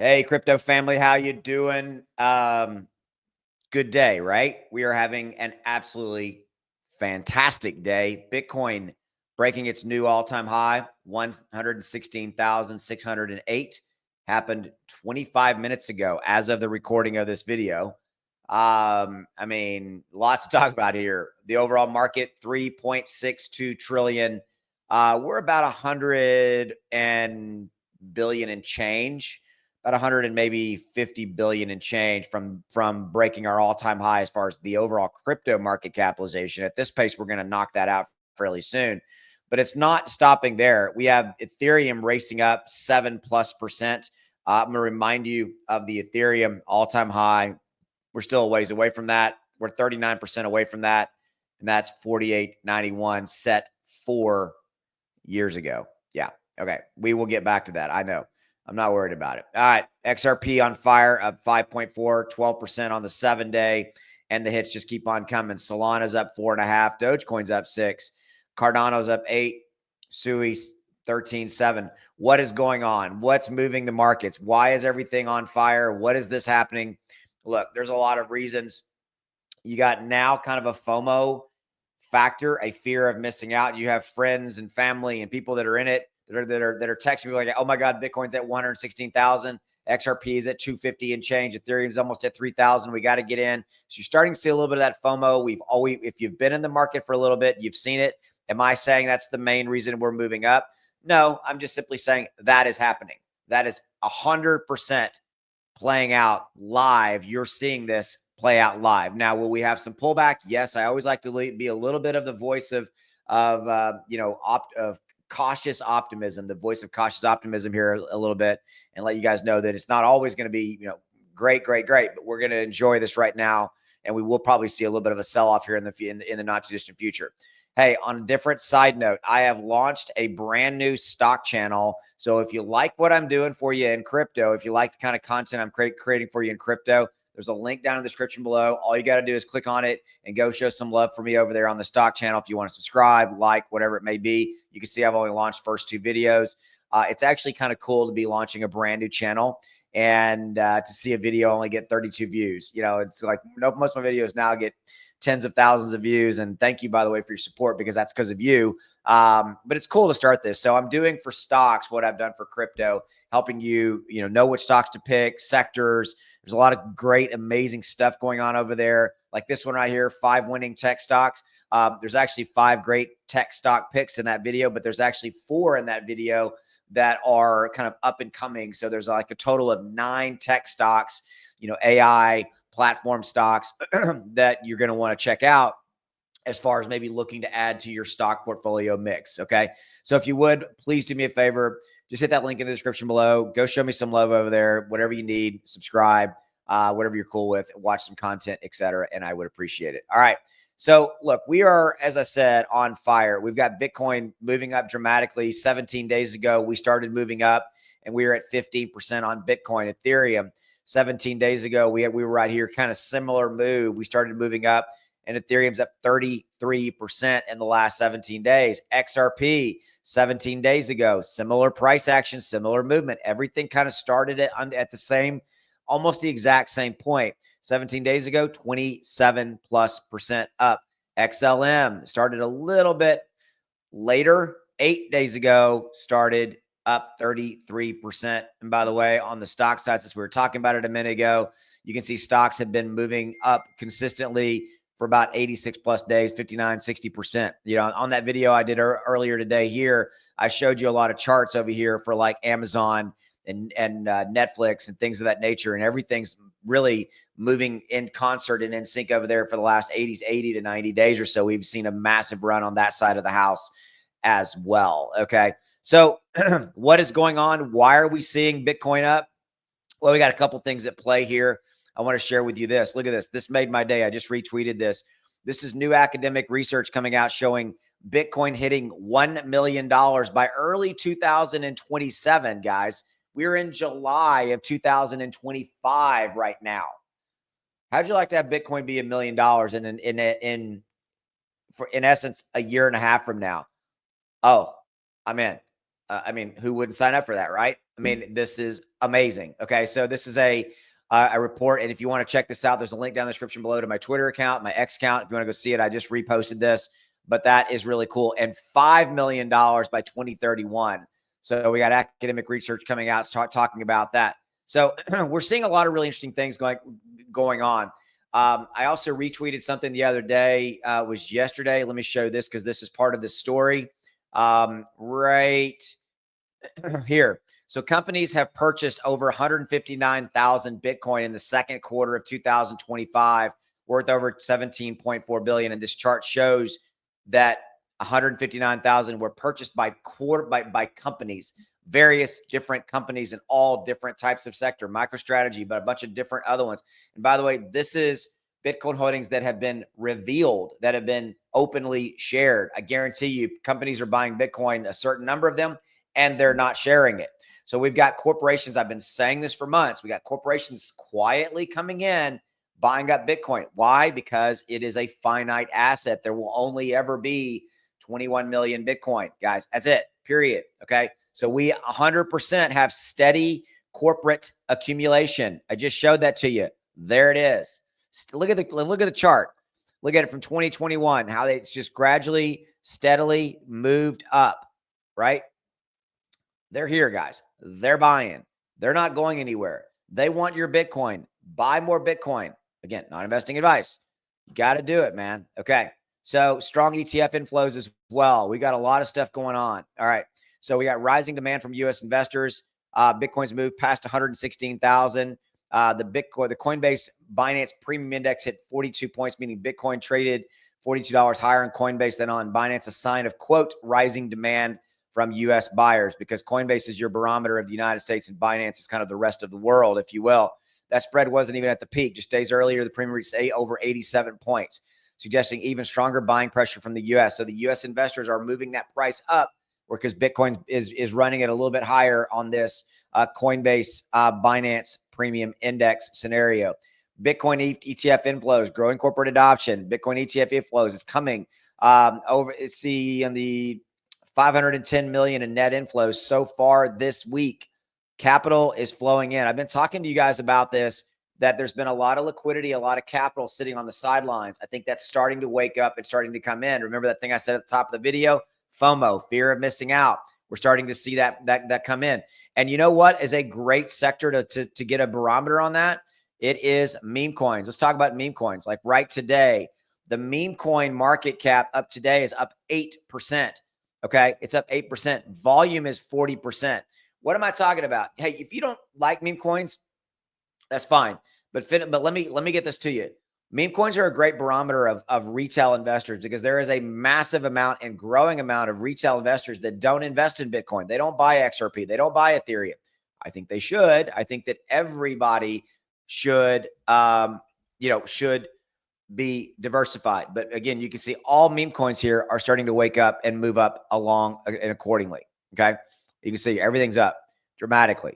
Hey, crypto family, how you doing? Good day, right? We are having an absolutely fantastic day. Bitcoin breaking its new all-time high, 116,608, happened 25 minutes ago as of the recording of this video. Lots to talk about here. The overall market, 3.62 trillion. We're about 100 and billion and change, about 100 and maybe 50 billion and change from breaking our all-time high as far as the overall crypto market capitalization. At this pace, we're going to knock that out fairly soon. But it's not stopping there. We have Ethereum racing up 7+%. I'm going to remind you of the Ethereum all-time high. We're still a ways away from that. We're 39% away from that. And that's 48.91 set 4 years ago. Yeah. Okay. We will get back to that. I know. I'm not worried about it. All right. XRP on fire, up 5.4, 12% on the 7-day. And the hits just keep on coming. Solana's up 4.5. Dogecoin's up 6. Cardano's up 8. Sui's 13.7. What is going on? What's moving the markets? Why is everything on fire? What is this happening? Look, there's a lot of reasons. You got now kind of a FOMO factor, a fear of missing out. You have friends and family and people that are in it that are texting me like, "Oh my God, Bitcoin's at 116,000, XRP is at 250 and change, Ethereum's almost at 3,000. We got to get in." So you're starting to see a little bit of that FOMO. If you've been in the market for a little bit, you've seen it. Am I saying that's the main reason we're moving up? No, I'm just simply saying that is happening. That is 100% playing out live. You're seeing this play out live. Now, will we have some pullback? Yes, I always like to be a little bit of the voice of cautious optimism, the voice of cautious optimism here a little bit, and let you guys know that it's not always going to be great, but we're going to enjoy this right now, and we will probably see a little bit of a sell-off here in the not too distant future. Hey, on a different side note, I have launched a brand new stock channel. So if you like what I'm doing for you in crypto, if you like the kind of content I'm creating for you in crypto, there's a link down in the description below. All you got to do is click on it and go show some love for me over there on the stock channel. If you want to subscribe, like, whatever it may be, you can see I've only launched first 2 videos. It's actually kind of cool to be launching a brand new channel and to see a video only get 32 views. It's like most of my videos now get tens of thousands of views. And thank you, by the way, for your support, because that's because of you. But it's cool to start this. So I'm doing for stocks what I've done for crypto, helping you, know which stocks to pick, sectors. There's a lot of great, amazing stuff going on over there. Like this one right here, 5 winning tech stocks. There's actually 5 great tech stock picks in that video, but there's actually 4 in that video that are kind of up and coming. So there's like a total of 9 tech stocks, AI platform stocks that you're going to want to check out as far as maybe looking to add to your stock portfolio mix. Okay. So if you would, please do me a favor. Just hit that link in the description below. Go show me some love over there. Whatever you need, subscribe, whatever you're cool with, watch some content, etc. And I would appreciate it. All right. So look, we are, as I said, on fire. We've got Bitcoin moving up dramatically. 17 days ago, we started moving up and we were at 15% on Bitcoin. Ethereum, 17 days ago, we were right here, kind of similar move. We started moving up and Ethereum's up 33% in the last 17 days. XRP, 17 days ago, similar price action, similar movement. Everything kind of started at the same, almost the exact same point. 17 days ago, 27+% up. XLM started a little bit later. 8 days ago, started up 33%. And by the way, on the stock side, since we were talking about it a minute ago, you can see stocks have been moving up consistently for about 86 plus days, 59, 60%. On that video I did earlier today here, I showed you a lot of charts over here for like Amazon and Netflix and things of that nature. And everything's really moving in concert and in sync over there for the last 80 to 90 days or so. We've seen a massive run on that side of the house as well. Okay. So what is going on? Why are we seeing Bitcoin up? Well, we got a couple things at play here. I want to share with you this. Look at this. This made my day. I just retweeted this. This is new academic research coming out showing Bitcoin hitting $1 million by early 2027, guys. We're in July of 2025 right now. How'd you like to have Bitcoin be $1 million in essence a year and a half from now? Oh, I'm in. Who wouldn't sign up for that, right? I mean, this is amazing. Okay. So this is a report. And if you want to check this out, there's a link down in the description below to my Twitter account, my X account. If you want to go see it, I just reposted this, but that is really cool. And $5 million by 2031. So we got academic research coming out talking about that. So we're seeing a lot of really interesting things going on. I also retweeted something the other day. Was yesterday. Let me show this because this is part of this story. Right here. So companies have purchased over 159,000 Bitcoin in the second quarter of 2025, worth over 17.4 billion. And this chart shows that 159,000 were purchased by companies, various different companies in all different types of sector, MicroStrategy, but a bunch of different other ones. And by the way, this is Bitcoin holdings that have been revealed, that have been openly shared. I guarantee you companies are buying Bitcoin, a certain number of them, and they're not sharing it. So we've got corporations. I've been saying this for months. We got corporations quietly coming in, buying up Bitcoin. Why? Because it is a finite asset. There will only ever be 21 million Bitcoin, guys. That's it, period. Okay. So we 100% have steady corporate accumulation. I just showed that to you. There it is. Look at the chart. Look at it from 2021, how it's just gradually, steadily moved up, right? They're here, guys. They're buying. They're not going anywhere. They want your Bitcoin. Buy more Bitcoin. Again, not investing advice. You got to do it, man. Okay. So strong ETF inflows as well. We got a lot of stuff going on. All right. So we got rising demand from U.S. investors. Bitcoin's moved past 116,000. The Coinbase Binance Premium Index hit 42 points, meaning Bitcoin traded $42 higher on Coinbase than on Binance, a sign of, quote, rising demand from U.S. buyers, because Coinbase is your barometer of the United States and Binance is kind of the rest of the world, if you will. That spread wasn't even at the peak. Just days earlier, the premium reached over 87 points, suggesting even stronger buying pressure from the U.S. So the U.S. investors are moving that price up, because Bitcoin is running at a little bit higher on this Coinbase Binance Premium Index scenario. Bitcoin ETF inflows, growing corporate adoption. Bitcoin ETF inflows is coming over. See on the 510 million in net inflows so far this week. Capital is flowing in. I've been talking to you guys about this, that there's been a lot of liquidity, a lot of capital sitting on the sidelines. I think that's starting to wake up and starting to come in. Remember that thing I said at the top of the video? FOMO, fear of missing out. We're starting to see that come in. And you know what is a great sector to get a barometer on that? It is meme coins. Let's talk about meme coins. Like right today, the meme coin market cap up today is up 8%. Okay. It's up 8%. Volume is 40%. What am I talking about? Hey, if you don't like meme coins, that's fine. But let me get this to you. Meme coins are a great barometer of retail investors, because there is a massive amount and growing amount of retail investors that don't invest in Bitcoin. They don't buy XRP. They don't buy Ethereum. I think they should. I think that everybody should, should be diversified. But again, you can see all meme coins here are starting to wake up and move up along and accordingly. Okay. You can see everything's up dramatically.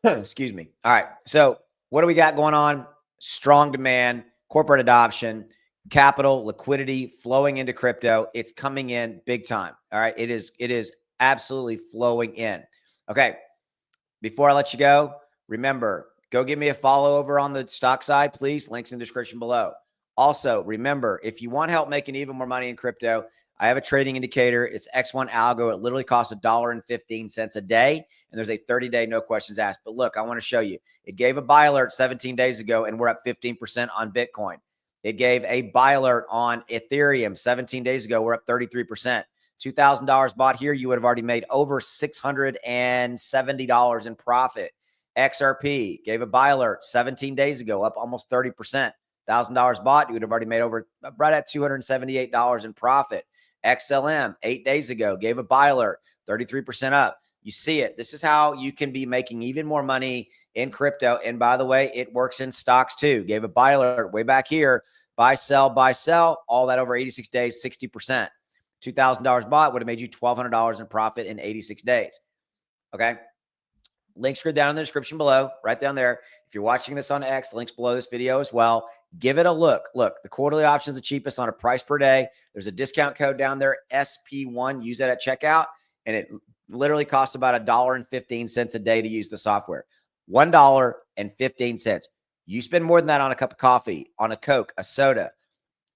Excuse me. All right. So what do we got going on? Strong demand, corporate adoption, capital, liquidity flowing into crypto. It's coming in big time. All right. It is absolutely flowing in. Okay. Before I let you go, remember, go give me a follow over on the stock side, please. Links in the description below. Also, remember, if you want help making even more money in crypto, I have a trading indicator. It's X1 Algo. It literally costs $1.15 a day. And there's a 30-day no questions asked. But look, I want to show you. It gave a buy alert 17 days ago, and we're up 15% on Bitcoin. It gave a buy alert on Ethereum 17 days ago. We're up 33%. $2,000 bought here, you would have already made over $670 in profit. XRP gave a buy alert 17 days ago, up almost 30%. $1,000 bought, you would have already made over right at $278 in profit. XLM 8 days ago gave a buy alert, 33% up. You see it. This is how you can be making even more money in crypto. And by the way, it works in stocks too. Gave a buy alert way back here. Buy, sell, all that over 86 days, 60%. $2,000 bought would have made you $1,200 in profit in 86 days. Okay. Links are down in the description below, right down there. If you're watching this on X, the link's below this video as well. Give it a look. Look, the quarterly option is the cheapest on a price per day. There's a discount code down there, SP1. Use that at checkout, and it Literally costs about $1.15 a day to use the software. $1.15. You spend more than that on a cup of coffee, on a Coke, a soda,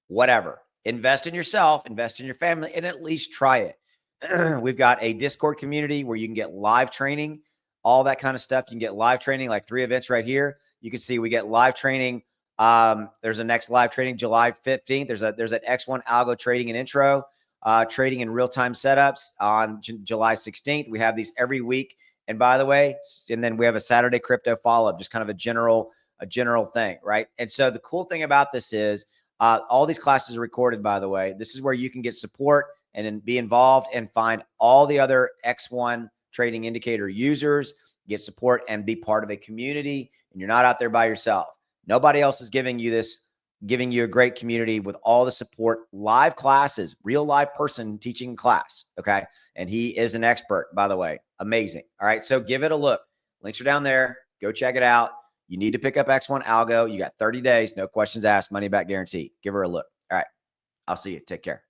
whatever. Invest in yourself, invest in your family, and at least try it. We've got a Discord community where you can get live training, all that kind of stuff. You can get live training, like 3 events right here. You can see we get live training. There's a next live training July 15th. There's an X1 algo trading and intro, trading in real-time setups on July 16th. We have these every week. And by the way, and then we have a Saturday crypto follow-up, just kind of a general thing, right? And so the cool thing about this is all these classes are recorded, by the way. This is where you can get support and then be involved and find all the other X1 trading indicator users, get support and be part of a community. And you're not out there by yourself. Nobody else is giving you this, giving you a great community with all the support, live classes, real live person teaching class. Okay. And he is an expert, by the way. Amazing. All right. So give it a look. Links are down there. Go check it out. You need to pick up X1 Algo. You got 30 days, no questions asked, money back guarantee. Give her a look. All right. I'll see you. Take care.